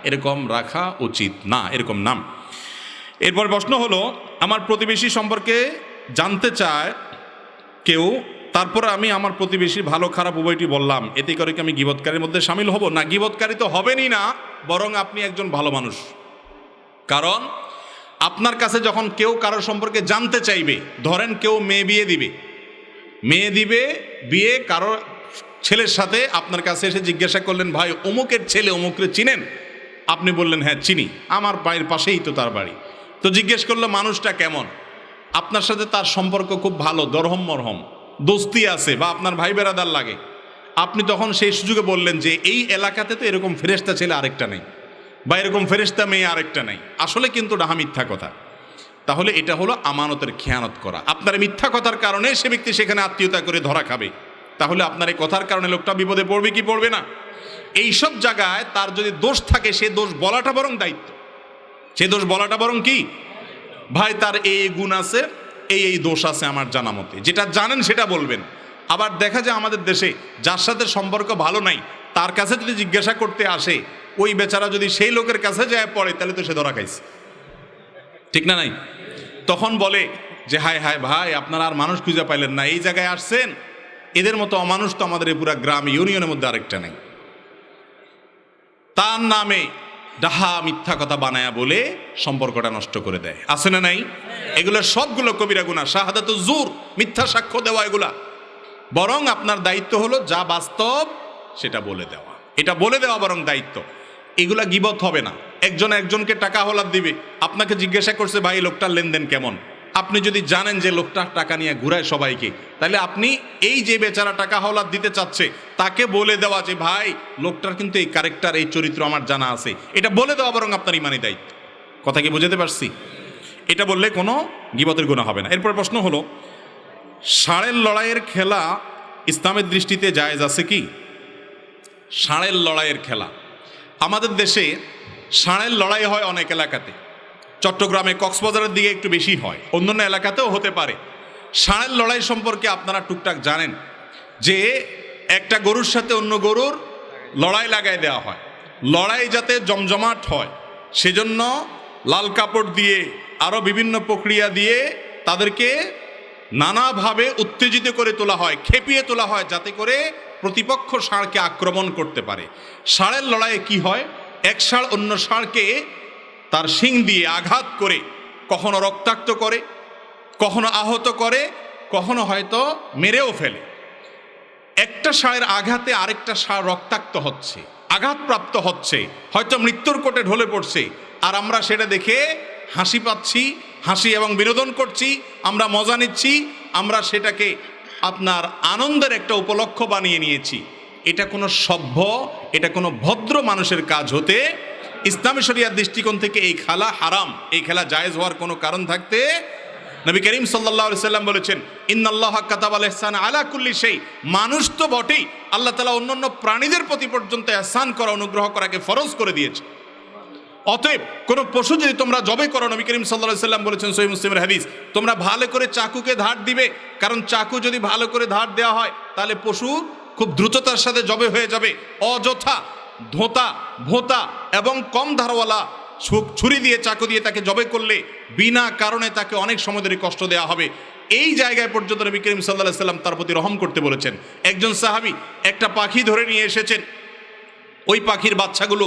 এরকম রাখা উচিত না, এরকম নাম। এরপর প্রশ্ন হলো, আমার প্রতিবেশী সম্পর্কে জানতে চায় কেউ, তারপর আমি আমার প্রতিবেশীর ভালো খারাপ উভয়টি বললাম, এতে করে কি আমি গীবতকারীর মধ্যে শামিল হব? না, গীবতকারী তো হবেনই না, বরং আপনি একজন ভালো মানুষ। কারণ আপনার কাছে যখন কেউ কারোর সম্পর্কে জানতে চাইবে, ধরেন কেউ মেয়ে দিবে, বিয়ে কারোর ছেলের সাথে আপনার কাছে এসে জিজ্ঞাসা করলেন, ভাই অমুকের ছেলে অমুকরে চিনেন? আপনি বললেন হ্যাঁ চিনি, আমার বাড়ির পাশেই তো তার বাড়ি। তো জিজ্ঞেস করলো মানুষটা কেমন, আপনার সাথে তার সম্পর্ক খুব ভালো, দরহম মরহম, দোস্তি আছে, বা আপনার ভাই বেরাদার লাগে। আপনি তখন সেই সুযোগে বললেন যে এই এলাকাতে তো এরকম ফেরেশতা ছেলে আরেকটা নেই, বা এরকম ফেরেশতা মেয়ে আরেকটা নেই। আসলে কিন্তু ডাহা মিথ্যা কথা। তাহলে এটা হলো আমানতের খেয়ানত করা। আপনার মিথ্যা কথার কারণে সে ব্যক্তি সেখানে আত্মীয়তা করে ধরা খাবে। তাহলে আপনার এই কথার কারণে লোকটা বিপদে পড়বে কি পড়বে না? এইসব জায়গায় তার যদি দোষ থাকে, সে দোষ বলাটা বরং দায়িত্ব, সে দোষ বলাটা বরং কি, ভাই তার এই গুণ আছে, এই দোষ আছে আমার জানা মতে, যেটা জানেন সেটা বলবেন। আবার দেখা যায় আমাদের দেশে যার সাথে সম্পর্ক ভালো নাই, তার কাছে যদি জিজ্ঞাসা করতে আসে, ওই বেচারা যদি সেই লোকের কাছে যায় পড়ে, তাহলে তো সে ধরা খাইছে, ঠিক না নাই? তখন বলে যে হায় হায় ভাই, আপনারা আর মানুষ খুঁজে পাইলেন না, এই জায়গায় আসছেন, এদের মতো অমানুষ তো আমাদের এই পুরা গ্রাম ইউনিয়নের মধ্যে আরেকটা নেই। তার নামে ডাহা মিথ্যা কথা বানায়া বলে সম্পর্কটা নষ্ট করে দেয়, আছে না নাই? এগুলো সবগুলো কবিরা গুনাহ, শাহাদাতুজ জুর, মিথ্যা সাক্ষ্য দেওয়া, এগুলা। বরং আপনার দায়িত্ব হলো যা বাস্তব সেটা বলে দেওয়া, এটা বলে দেওয়া বরং দায়িত্ব। এগুলা গীবত হবে না। একজন একজনকে টাকা হলাদ দিবে, আপনাকে জিজ্ঞাসা করছে ভাই লোকটার লেনদেন কেমন, আপনি যদি জানেন যে লোকটা টাকা নিয়ে ঘুরায় সবাইকে, তাহলে আপনি এই যে বেচারা টাকা হলাদ দিতে চাচ্ছে তাকে বলে দেওয়া যে ভাই লোকটার কিন্তু এই ক্যারেক্টার, এই চরিত্র আমার জানা আছে, এটা বলে দেওয়া বরং আপনার ইমানি দায়িত্ব। কথা কি বুঝাতে পারছি? এটা বললে কোনো গীবতের গুনাহ হবে না। এরপর প্রশ্ন হলো, ষাঁড়ের লড়াইয়ের খেলা ইসলামের দৃষ্টিতে জায়েজ আছে কি? ষাঁড়ের লড়াইয়ের খেলা, আমাদের দেশে ষাঁড়ের লড়াই হয় অনেক এলাকাতে, চট্টগ্রামে কক্সবাজারের দিকে একটু বেশি হয়, অন্যান্য এলাকাতেও হতে পারে। ষাঁড়ের লড়াই সম্পর্কে আপনারা টুকটাক জানেন যে একটা গরুর সাথে অন্য গরুর লড়াই লাগাই দেওয়া হয়, লড়াই যাতে জমজমাট হয় সেজন্য লাল কাপড় দিয়ে আরও বিভিন্ন প্রক্রিয়া দিয়ে তাদেরকে নানাভাবে উত্তেজিত করে তোলা হয়, খেপিয়ে তোলা হয়, যাতে করে প্রতিপক্ষ ষাঁড়কে আক্রমণ করতে পারে। ষাঁড়ের লড়াইয়ে কি হয়, এক ষাঁড় অন্য ষাঁড়কে তার শিং দিয়ে আঘাত করে কখনো রক্তাক্ত করে, কখনো আহত করে, কখনো হয়তো মেরেও ফেলে। একটা ষাঁড়ের আঘাতে আরেকটা ষাঁড় রক্তাক্ত হচ্ছে, আঘাতপ্রাপ্ত হচ্ছে, হয়তো মৃত্যুর কোটে ঢলে পড়ছে, আর আমরা সেটা দেখে হাসি পাচ্ছি, হাসি এবং বিনোদন করছি, আমরা মজা নিচ্ছি, আমরা সেটাকে আপনার আনন্দের একটা উপলক্ষ বানিয়ে নিয়েছি। এটা কোনো সভ্য, এটা কোনো ভদ্র মানুষের কাজ হতে, ইসলামী শরিয়ার দৃষ্টিকোণ থেকে এই খেলা হারাম, এই খেলা জায়েজ হওয়ার কোনো কারণ থাকতে। নবী করিম সাল্লাল্লাহু আলাইহি সাল্লাম বলেছেন, ইন্নাল্লাহা কাতাবাল ইহসান আলা কুল্লি শাই, মানুষ তো বটেই, আল্লাহ তাআলা অন্যান্য প্রাণীদের প্রতি পর্যন্ত ইহসান করা, অনুগ্রহ করাকে ফরজ করে দিয়েছে। অতএব কোন পশু যদি তোমরা জবে করো, নবী করিম সাল্লাল্লাহু আলাইহি সাল্লাম বলেছেন সহিহ মুসলিমের হাদিস, তোমরা ভালো করে চাকুকে ধার দিবে, কারণ চাকু যদি ভালো করে ধার দেওয়া হয় তাহলে পশু খুব দ্রুততার সাথে জবে হয়ে যাবে। অযথা ধোঁতা ভোঁতা এবং কম ধারওয়ালা ছুরি দিয়ে, চাকু দিয়ে তাকে জবে করলে বিনা কারণে তাকে অনেক সময় ধরে কষ্ট দেওয়া হবে। এই জায়গায় পর্যন্ত নবী করিম সাল্লাল্লাহু আলাইহি সাল্লাম তার প্রতি রহম করতে বলেছেন। একজন সাহাবী একটা পাখি ধরে নিয়ে এসেছেন, ওই পাখির বাচ্চাগুলো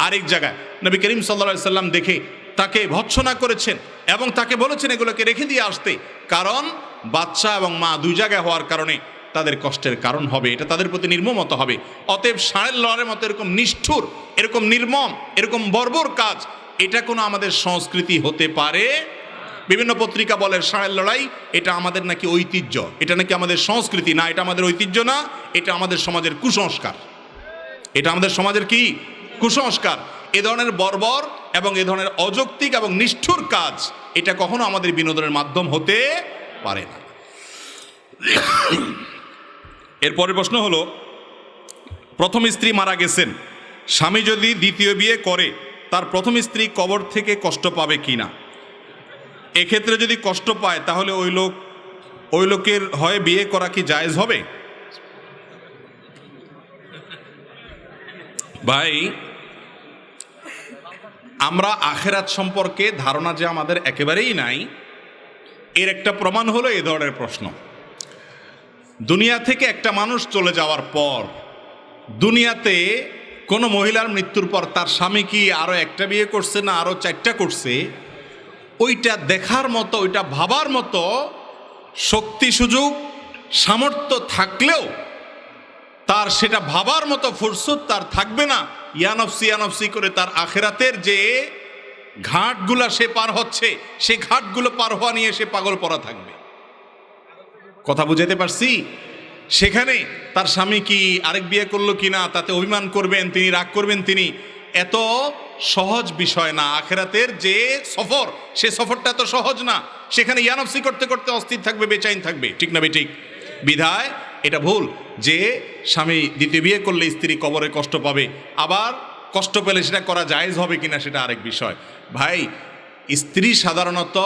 আরেক জায়গায়, নবী করিম সাল্লাল্লাহু আলাইহি সাল্লাম দেখে তাকে ভৎসনা করেছেন এবং তাকে বলেছেন এগুলোকে রেখে দিয়ে আসতে, কারণ বাচ্চা এবং মা দুই জায়গায় হওয়ার কারণে তাদের কষ্টের কারণ হবে, এটা তাদের প্রতি নির্মমতা হবে। অতএব ষাঁড়ের লড়াইয়ের মতো এরকম নিষ্ঠুর, এরকম নির্মম, এরকম বর্বর কাজ, এটা কোনো আমাদের সংস্কৃতি হতে পারে? বিভিন্ন পত্রিকা বলে ষাঁড়ের লড়াই এটা আমাদের নাকি ঐতিহ্য, এটা নাকি আমাদের সংস্কৃতি। না, এটা আমাদের ঐতিহ্য না, এটা আমাদের সমাজের কুসংস্কার। এটা আমাদের সমাজের কি কুসংস্কার। এ ধরনের বর্বর এবং এ ধরনের অযৌক্তিক এবং নিষ্ঠুর কাজ, এটা কখনো আমাদের বিনোদনের মাধ্যম হতে পারে না। এরপরের প্রশ্ন হলো, প্রথম স্ত্রী মারা গেছেন, স্বামী যদি দ্বিতীয় বিয়ে করে তার প্রথম স্ত্রী কবর থেকে কষ্ট পাবে কিনা? এক্ষেত্রে যদি কষ্ট পায় তাহলে ওই লোকের হয়ে বিয়ে করা কি জায়েজ হবে? ভাই আমরা আখেরাত সম্পর্কে ধারণা যে আমাদের একেবারেই নাই, এর একটা প্রমাণ হলো এ ধরনের প্রশ্ন। দুনিয়া থেকে একটা মানুষ চলে যাওয়ার পর দুনিয়াতে কোনো মহিলার মৃত্যুর পর তার স্বামী কি আরও একটা বিয়ে করছে না আরও 4টা করছে, ওইটা দেখার মতো, ওইটা ভাবার মতো শক্তি সুযোগ সামর্থ্য থাকলেও তার সেটা ভাবার মতো ফুরসত তার থাকবে না। ইয়ানফসি ইয়ানফসি করে তার আখেরাতের যে ঘাটগুলা সে পার হচ্ছে, সে ঘাটগুলো পার হওয়া নিয়ে সে পাগল পড়া থাকবে। কথা বুঝাতে পারছি? সেখানে তার স্বামী কি আরেক বিয়ে করলো কিনা তাতে অভিমান করবেন তিনি, রাগ করবেন তিনি, এত সহজ বিষয় না। আখেরাতের যে সফর, সে সফরটা তো সহজ না। সেখানে ইয়ানফসি করতে করতে অস্থির থাকবে, বেচাইন থাকবে, ঠিক না বেঠিক? বিধায় এটা ভুল যে স্বামী দ্বিতীয় বিয়ে করলে স্ত্রী কবরে কষ্ট পাবে, আবার কষ্ট পেলে সেটা করা জায়েজ হবে কিনা সেটা আরেক বিষয়। ভাই, স্ত্রী সাধারণত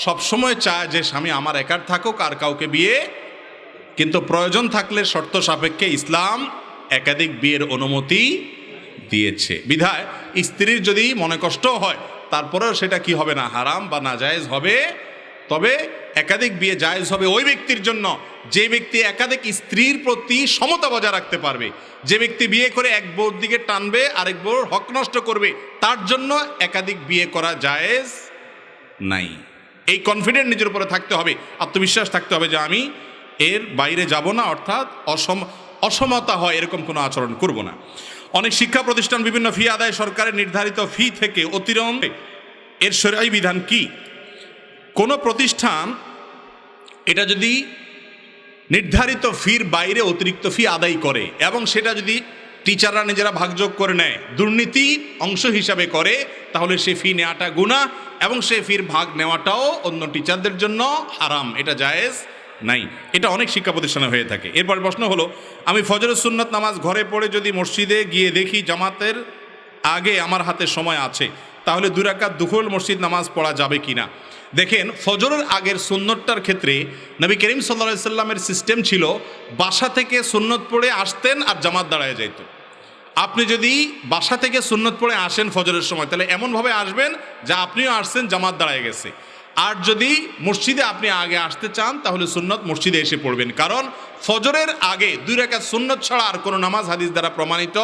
সবসময় চায় যে স্বামী আমার একার থাকুক, আর কাউকে বিয়ে, কিন্তু প্রয়োজন থাকলে শর্ত সাপেক্ষে ইসলাম একাধিক বিয়ের অনুমতি দিয়েছে। বিধায় স্ত্রীর যদি মনে কষ্ট হয় তারপরেও সেটা কি হবে না, হারাম বা নাজায়েজ হবে। তবে একাধিক বিয়ে জায়েজ হবে ওই ব্যক্তির জন্য যে ব্যক্তি একাধিক স্ত্রীর প্রতি সমতা বজায় রাখতে পারবে। যে ব্যক্তি বিয়ে করে এক বউর দিকে টানবে, আরেক বউর হক নষ্ট করবে, তার জন্য একাধিক বিয়ে করা জায়েজ নাই। এই কনফিডেন্ট নিজের উপরে থাকতে হবে, আত্মবিশ্বাস থাকতে হবে যে আমি এর বাইরে যাব না, অর্থাৎ অসমতা হয় এরকম কোনো আচরণ করব না। অনেক শিক্ষা প্রতিষ্ঠান বিভিন্ন ফি আদায় সরকারের নির্ধারিত ফি থেকে অতিরিক্ত, এর শরঈ বিধান কি? কোনো প্রতিষ্ঠান এটা যদি নির্ধারিত ফির বাইরে অতিরিক্ত ফি আদায় করে এবং সেটা যদি টিচাররা নিজেরা ভাগযোগ করে নেয়, দুর্নীতি অংশ হিসাবে করে, তাহলে সে ফি নেওয়াটা গুনাহ এবং সে ফির ভাগ নেওয়াটাও অন্য টিচারদের জন্য হারাম, এটা জায়েজ নাই। এটা অনেক শিক্ষা প্রতিষ্ঠানে হয়ে থাকে। এরপর প্রশ্ন হলো, আমি ফজরের সুন্নত নামাজ ঘরে পড়ে যদি মসজিদে গিয়ে দেখি জামাতের আগে আমার হাতে সময় আছে, তাহলে 2 রাকাত দুহুল মসজিদ নামাজ পড়া যাবে কিনা? দেখেন, ফজরের আগের সুন্নতটার ক্ষেত্রে নবী করিম সাল্লাল্লাহু আলাইহি সাল্লামের সিস্টেম ছিল বাসা থেকে সুন্নত পড়ে আসতেন আর জামাত দাঁড়ায় যাইত। আপনি যদি বাসা থেকে সুন্নত পড়ে আসেন ফজরের সময়, তাহলে এমনভাবে আসবেন যা আপনিও আসছেন, জামাত দাঁড়ায় গেছে। আর যদি মসজিদে আপনি আগে আসতে চান তাহলে সুন্নত মসজিদে এসে পড়বেন, কারণ ফজরের আগে 2 রাকাত সুন্নত ছাড়া আর কোনো নামাজ হাদিস দ্বারা প্রমাণিত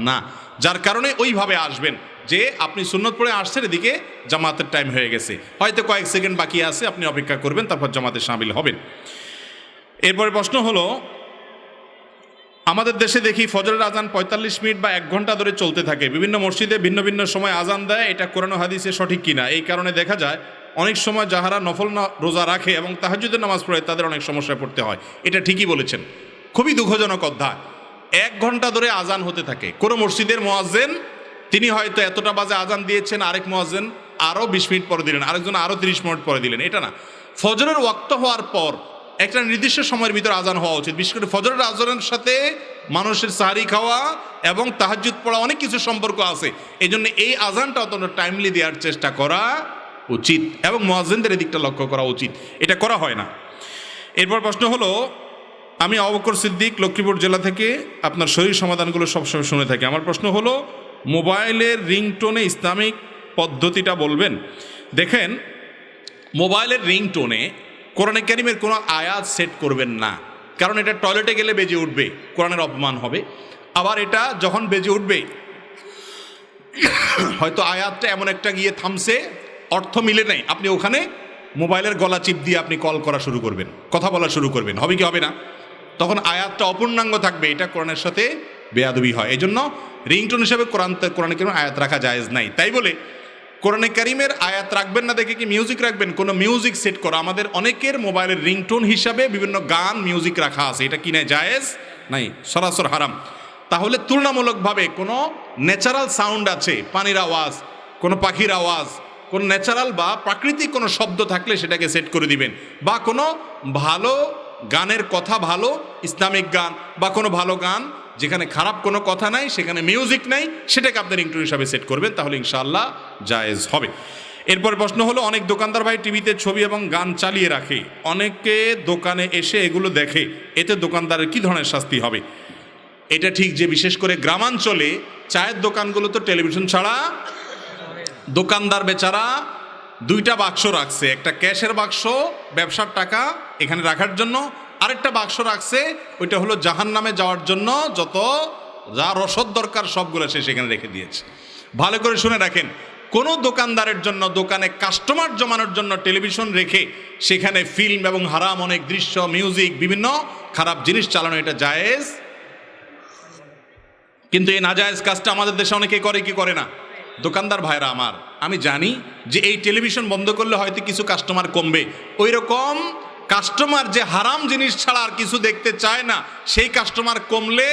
না। যার কারণে ওইভাবে আসবেন যে আপনি সুন্নত পড়ে আসছেন, এদিকে জামাতের টাইম হয়ে গেছে, হয়তো কয়েক সেকেন্ড বাকি আছে, আপনি অপেক্ষা করবেন, তারপর জামাতে শামিল হবেন। এরপরে প্রশ্ন হলো, আমাদের দেশে দেখি ফজরের আজান 45 মিনিট বা 1 ঘন্টা ধরে চলতে থাকে, বিভিন্ন মসজিদে ভিন্ন ভিন্ন সময় আজান দেয়, এটা কোরআন ও হাদিসে সঠিক কিনা? এই কারণে দেখা যায় অনেক সময় যাহারা নফল রোজা রাখে এবং তাহাজ্জুদের নামাজ পড়ে তাদের অনেক সমস্যায় পড়তে হয়। এটা ঠিকই বলেছেন, খুবই দুঃখজনক অধ্যায়। 1 ঘন্টা ধরে আজান হতে থাকে। কোনো মসজিদের মুয়াজ্জিন তিনি হয়তো এতটা বাজে আজান দিয়েছেন, আরেক মুয়াজ্জিন আরও 20 মিনিট পরে দিলেন, আরেকজন আরও 30 মিনিট পরে দিলেন, এটা না। ফজরের ওয়াক্ত হওয়ার পর একটা নির্দিষ্ট সময়ের ভিতরে আজান হওয়া উচিত। বিশেষ করে ফজরের আজানের সাথে মানুষের সাহারি খাওয়া এবং তাহাজ্জুদ পড়া অনেক কিছু সম্পর্ক আছে। এই জন্য এই আজানটা অত্যন্ত টাইমলি দেওয়ার চেষ্টা করা উচিত এবং মুয়াজ্জিনদের এদিকটা লক্ষ্য করা উচিত, এটা করা হয় না। এরপর প্রশ্ন হলো, আমি আবু বকর সিদ্দিক লক্ষ্মীপুর জেলা থেকে আপনার শরীর সমাধানগুলো সবসময় শুনে থাকি। আমার প্রশ্ন হলো, মোবাইলের রিংটোনে ইসলামিক পদ্ধতিটা বলবেন। দেখেন, মোবাইলের রিংটোনে কোরআনে কারিমের কোনো আয়াত সেট করবেন না, কারণ এটা টয়লেটে গেলে বেজে উঠবে, কোরআনের অপমান হবে। আবার এটা যখন বেজে উঠবে হয়তো আয়াতটা এমন একটা গিয়ে থামছে, অর্থ মিলে নেই, আপনি ওখানে মোবাইলের গলা চিপ দিয়ে আপনি কল করা শুরু করবেন, কথা বলা শুরু করবেন, হবে কি হবে না? তখন আয়াতটা অপূর্ণাঙ্গ থাকবে, এটা কোরআনের সাথে বেয়াদবি হয়। এই জন্য রিংটোন হিসেবে কোরআনে কারিমের আয়াত রাখা জায়েজ নাই। তাই বলে কোরআনে কারিমের আয়াত রাখবেন না দেখে কি মিউজিক রাখবেন? কোনো মিউজিক সেট করা, আমাদের অনেকের মোবাইলের রিংটোন হিসাবে বিভিন্ন গান মিউজিক রাখা আছে, এটা কি নাই? জায়েজ নাই, সরাসর হারাম। তাহলে তুলনামূলকভাবে কোনো ন্যাচারাল সাউন্ড আছে, পানির আওয়াজ, কোনো পাখির আওয়াজ, কোনো ন্যাচারাল বা প্রাকৃতিক কোনো শব্দ থাকলে সেটাকে সেট করে দিবেন, বা কোনো ভালো গানের কথা, ভালো ইসলামিক গান বা কোনো ভালো গান যেখানে খারাপ কোনো কথা নাই, সেখানে মিউজিক নাই, সেটাকে আপনি রিংটোন হিসাবে সেট করবেন, তাহলে ইনশাআল্লাহ জায়েজ হবে। এরপর প্রশ্ন হলো, অনেক দোকানদার ভাই টিভিতে ছবি এবং গান চালিয়ে রাখে, অনেকে দোকানে এসে এগুলো দেখে, এতে দোকানদারের কী ধরনের শাস্তি হবে? এটা ঠিক যে বিশেষ করে গ্রামাঞ্চলে চায়ের দোকানগুলো তো টেলিভিশন ছাড়া দোকানদার বেচারা দুইটা বাক্স রাখছে, একটা ক্যাশের বাক্স ব্যবসার টাকা এখানে রাখার জন্য, আরেকটা বাক্স রাখছে ওইটা হলো জাহান্নামে যাওয়ার জন্য, যত যা রসদ দরকার সবগুলো সে সেখানে রেখে দিয়েছে। ভালো করে শুনে রাখেন, কোনো দোকানদারের জন্য দোকানে কাস্টমার জমানোর জন্য টেলিভিশন রেখে সেখানে ফিল্ম এবং হারাম অনেক দৃশ্য, মিউজিক, বিভিন্ন খারাপ জিনিস চালানো এটা জায়েজ। কিন্তু এই নাজায়েজ কাজটা আমাদের দেশে অনেকে করে কি করে না? দোকানদার ভাইরা আমার, আমি জানি যে এই টেলিভিশন বন্ধ করলে হয়তো কিছু কাস্টমার কমবে, ওই রকম কাস্টমার যে হারাম জিনিস ছাড়া আর কিছু দেখতে চায় না, সেই কাস্টমার কমলে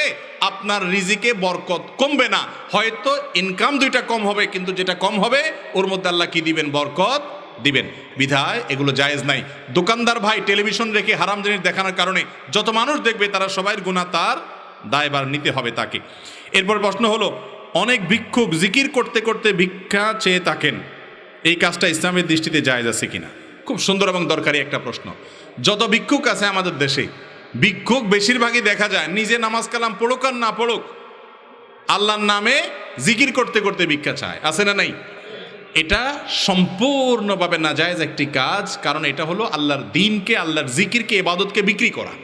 আপনার রিজিকে বরকত কমবে না, হয়তো ইনকাম দুইটা কম হবে, কিন্তু যেটা কম হবে ওর মধ্যে আল্লাহ কি দিবেন? বরকত দিবেন। বিধায় এগুলো জায়েজ নাই। দোকানদার ভাই টেলিভিশন রেখে হারাম জিনিস দেখানোর কারণে যত মানুষ দেখবে তারা সবাই গুনাহ, তার দায়ভার নিতে হবে তাকে। এরপর প্রশ্ন হলো, অনেক ভিক্ষুক জিকির করতে করতে ভিক্ষা চেয়ে থাকেন, এই কাজটা ইসলামের দৃষ্টিতে জায়েজ আছে কিনা? খুব সুন্দর এবং দরকারি একটা প্রশ্ন। যত ভিক্ষুক আছে আমাদের দেশে, ভিক্ষুক বেশিরভাগই দেখা যায় নিজে নামাজ কালাম পড়ুক আর না পড়ুক, আল্লাহর নামে জিকির করতে করতে ভিক্ষা চায়, আছে না নাই? এটা সম্পূর্ণভাবে নাজায়েজ একটি কাজ, কারণ এটা হলো আল্লাহর দিনকে, আল্লাহর জিকিরকে, ইবাদতকে বিক্রি করা।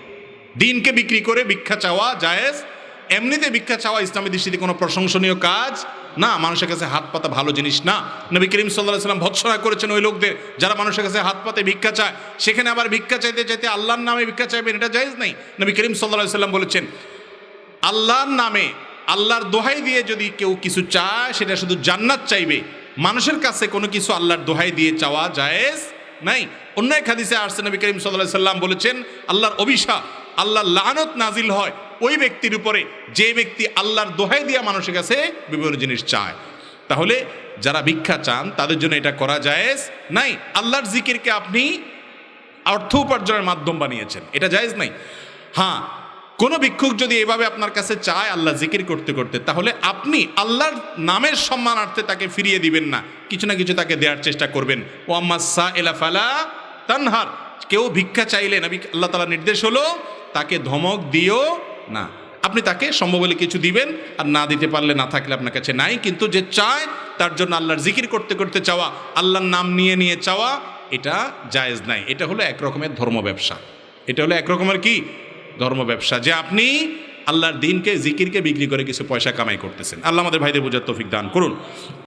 দিনকে বিক্রি করে ভিক্ষা চাওয়া জায়েজ। এমনিতে ভিক্ষা চাওয়া ইসলামের দৃষ্টিতে কোনো প্রশংসনীয় কাজ না, মানুষের কাছে হাত পাতা ভালো জিনিস না। নবী করিম সাল্লাল্লাহু আলাইহি ওয়াসাল্লাম ভৎসনা করেছেন ওই লোকদের যারা মানুষের কাছে হাত পাতে ভিক্ষা চায়, সেখানে আবার ভিক্ষা চাইতে চাইতে আল্লাহর নামে ভিক্ষা চাইবেন, এটা জায়েজ নাই। নবী করিম সাল্লাল্লাহু আলাইহি ওয়াসাল্লাম বলেছেন, আল্লাহর নামে, আল্লাহর দোহাই দিয়ে যদি কেউ কিছু চায় সেটা শুধু জান্নাত চাইবে, মানুষের কাছে কোনো কিছু আল্লাহর দোহাই দিয়ে চাওয়া জায়েজ নাই। অন্য এক হাদিসে আসছে নবী করিম সাল্লাল্লাহু আলাইহি ওয়াসাল্লাম বলেছেন, আল্লাহর অভিশাপ, আল্লাহর লানত নাজিল হয় ওই ব্যক্তির উপরে যে ব্যক্তি আল্লাহর দোহাই দিয়ে মানুষের কাছে বিভিন্ন জিনিস চায়। তাহলে যারা ভিক্ষা চান তাদের জন্য এটা করা জায়েজ নাই। আল্লাহর জিকিরকে আপনি অর্থ উপার্জনের মাধ্যম বানিয়েছেন, এটা জায়েজ নাই। হ্যাঁ, কোনো ভিক্ষুক যদি এভাবে আপনার কাছে চায় আল্লাহ জিকির করতে করতে, তাহলে আপনি আল্লাহর নামের সম্মানার্থে তাকে ফিরিয়ে দিবেন না, কিছু না কিছু তাকে দেওয়ার চেষ্টা করবেন। ও আম্মা সাইলা ফালা তানহার, কেউ ভিক্ষা চাইলে নবী আল্লাহ তাআলার নির্দেশ হলো তাকে ধমক দিও না, আপনি তাকে সম্ভব হলে কিছু দিবেন, আর না দিতে পারলে না থাকলে আপনার কাছে নাই। কিন্তু যে চায় তার জন্য আল্লাহর জিকির করতে করতে চাওয়া, আল্লাহর নাম নিয়ে নিয়ে চাওয়া, এটা জায়েজ নাই। এটা হলো এক রকমের ধর্ম ব্যবসা। এটা হলো এক রকমের কি? ধর্ম ব্যবসা, যে আপনি আল্লাহর দিনকে, জিকিরকে বিক্রি করে কিছু পয়সা কামাই করতেছেন। আল্লাহ আমাদের ভাইদের বোঝার তৌফিক দান করুন।